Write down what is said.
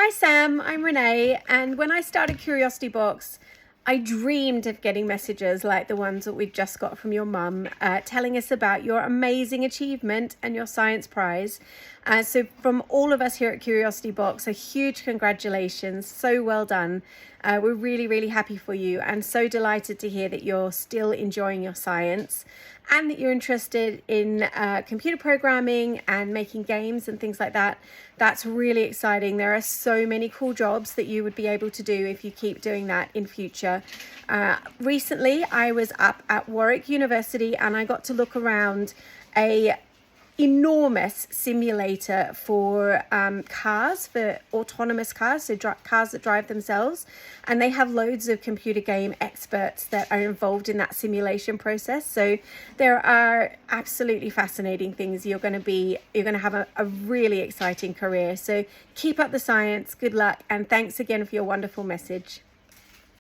Hi Sam, I'm Renee, and when I started Curiosity Box, I dreamed of getting messages like the ones that we've just got from your mum, telling us about your amazing achievement and your science prize. So from all of us here at Curiosity Box, a huge congratulations, so well done. We're really, really happy for you and so delighted to hear that you're still enjoying your science and that you're interested in computer programming and making games and things like that. That's really exciting. There are so many cool jobs that you would be able to do if you keep doing that in future. Recently, I was up at Warwick University and I got to look around a enormous simulator for cars, for autonomous cars, so cars that drive themselves, and they have loads of computer game experts that are involved in that simulation process. So there are absolutely fascinating things. You're going to have a really exciting career. So keep up the science, good luck, and thanks again for your wonderful message.